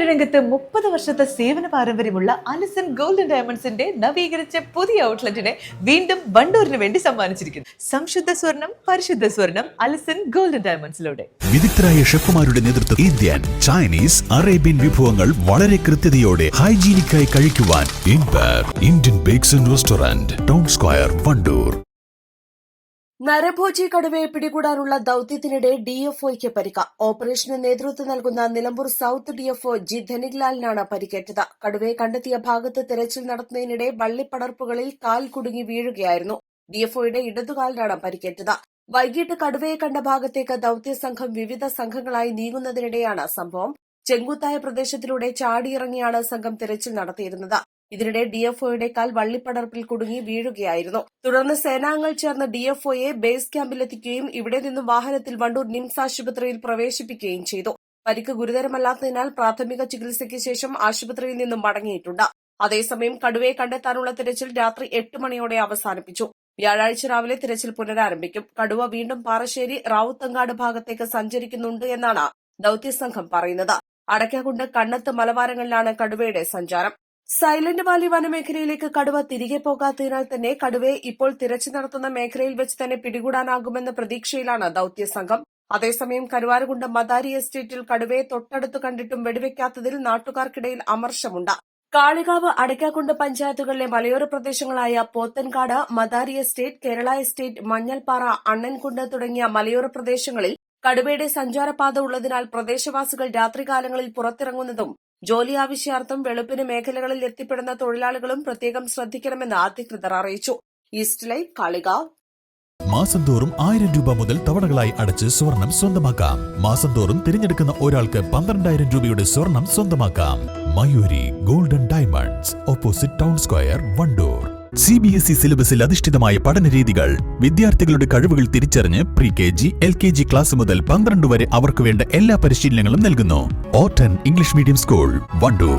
രംഗത്ത് 30 വർഷത്തെ സേവന പാരമ്പര്യമുള്ള അലിസൺ ഗോൾഡൻ ഡയമണ്ട്സിന്റെ നവീകരിച്ച പുതിയ ഔട്ട്ലെറ്റിനെ വീണ്ടും വണ്ടൂരിന് വേണ്ടി സമ്മാനിച്ചിരിക്കുന്നു. സംശുദ്ധ സ്വർണം, പരിശുദ്ധ സ്വർണം, അലിസൺ ഗോൾഡൻ ഡയമണ്ട്സിലൂടെ. വിദഗ്ധരായ ഷെഫുമാരുടെ നേതൃത്വത്തിൽ ഇന്ത്യൻ, ചൈനീസ്, അറേബ്യൻ വിഭവങ്ങൾ വളരെ കൃത്യതയോടെ ഹൈജീനിക്കായി കഴിക്കുവാൻ Indian bakes and restaurant, town square, Wandoor. നരഭോജി കടുവയെ പിടികൂടാനുള്ള ദൌത്യത്തിനിടെ ഡിഎഫ്ഒയ്ക്ക് പരിക്ക്. ഓപ്പറേഷന് നേതൃത്വം നൽകുന്ന നിലമ്പൂർ സൌത്ത് ഡിഎഫ്ഒ ജി ധനിക്ലാലിനാണ് പരിക്കേറ്റത്. കടുവയെ കണ്ടെത്തിയ ഭാഗത്ത് തിരച്ചിൽ നടത്തുന്നതിനിടെ വള്ളിപ്പടർപ്പുകളിൽ കാൽ കുടുങ്ങി വീഴുകയായിരുന്നു. ഡിഎഫ്ഒയുടെ ഇടതുകാലിനാണ് പരിക്കേറ്റത്. വൈകിട്ട് കടുവയെ കണ്ട ഭാഗത്തേക്ക് ദൌത്യസംഘം വിവിധ സംഘങ്ങളായി നീങ്ങുന്നതിനിടെയാണ് സംഭവം. ചെങ്കുത്തായ പ്രദേശത്തിലൂടെ ചാടിയിറങ്ങിയാണ് സംഘം തിരച്ചിൽ നടത്തിയിരുന്നത്. ഇതിനിടെ ഡിഎഫ്ഒയുടെ കാൽ വള്ളിപ്പടർപ്പിൽ കുടുങ്ങി വീഴുകയായിരുന്നു. തുടർന്ന് സേനാംഗങ്ങൾ ചേർന്ന് ഡിഎഫ്ഒയെ ബേസ് ക്യാമ്പിലെത്തിക്കുകയും ഇവിടെ നിന്നും വാഹനത്തിൽ വണ്ടൂർ നിംസ് ആശുപത്രിയിൽ പ്രവേശിപ്പിക്കുകയും ചെയ്തു. പരിക്ക് ഗുരുതരമല്ലാത്തതിനാൽ പ്രാഥമിക ചികിത്സയ്ക്ക് ശേഷം ആശുപത്രിയിൽ നിന്നും മടങ്ങിയിട്ടുണ്ട്. അതേസമയം കടുവയെ കണ്ടെത്താനുള്ള തിരച്ചിൽ രാത്രി 8 മണിയോടെ അവസാനിപ്പിച്ചു. വ്യാഴാഴ്ച രാവിലെ തിരച്ചിൽ പുനരാരംഭിക്കും. കടുവ വീണ്ടും പാറശ്ശേരി റാവുത്തങ്ങാട് ഭാഗത്തേക്ക് സഞ്ചരിക്കുന്നുണ്ട് എന്നാണ് ദൌത്യസംഘം പറയുന്നത്. അടയ്ക്കാകുണ്ട്, കണ്ണത്ത് മലവാരങ്ങളിലാണ് കടുവയുടെ സഞ്ചാരം. സൈലന്റ് വാലി വനമേഖലയിലേക്ക് കടുവ തിരികെ പോകാത്തതിനാൽ തന്നെ കടുവയെ ഇപ്പോൾ തിരച്ചിൽ നടത്തുന്ന മേഖലയിൽ വെച്ച് തന്നെ പിടികൂടാനാകുമെന്ന പ്രതീക്ഷയിലാണ് ദൌത്യസംഘം. അതേസമയം കരുവാരകുണ്ട് മദാരി എസ്റ്റേറ്റിൽ കടുവയെ തൊട്ടടുത്ത് കണ്ടിട്ടും വെടിവെക്കാത്തതിൽ നാട്ടുകാർക്കിടയിൽ അമർഷമുണ്ട്. കാളികാവ്, അടയ്ക്കാകുണ്ട് പഞ്ചായത്തുകളിലെ മലയോര പ്രദേശങ്ങളായ പോത്തൻകാട്, മദാരി എസ്റ്റേറ്റ്, കേരള എസ്റ്റേറ്റ്, മഞ്ഞൾപ്പാറ, അണ്ണൻകുണ്ട് തുടങ്ങിയ മലയോര പ്രദേശങ്ങളിൽ കടുവയുടെ സഞ്ചാരപാത ഉള്ളതിനാൽ പ്രദേശവാസികൾ രാത്രികാലങ്ങളിൽ പുറത്തിറങ്ങുന്നതും ജോലി ആവശ്യാർത്ഥം വെളുപ്പിന് മേഖലകളിൽ എത്തിപ്പെടുന്ന തൊഴിലാളികളും പ്രത്യേകം ശ്രദ്ധിക്കണമെന്ന് അധികൃതർ അറിയിച്ചു. East live, Kalikavu. മാസം തോറും 1000 രൂപ മുതൽ തവണകളായി അടച്ച് സ്വർണം സ്വന്തമാക്കാം. മാസം തോറും തിരഞ്ഞെടുക്കുന്ന ഒരാൾക്ക് 12,000 രൂപയുടെ സ്വർണം സ്വന്തമാക്കാം. Mayuri golden diamonds, opposite town square, Wandoor. CBSE സിലബസിൽ അധിഷ്ഠിതമായ പഠനരീതികൾ. വിദ്യാർത്ഥികളുടെ കഴിവുകൾ തിരിച്ചറിഞ്ഞ് pre-KG, LKG ക്ലാസ് മുതൽ 12 വരെ അവർക്ക് വേണ്ട എല്ലാ പരിശീലനങ്ങളും നൽകുന്നു. ഓട്ടൻ ഇംഗ്ലീഷ് മീഡിയം സ്കൂൾ, വണ്ടൂർ.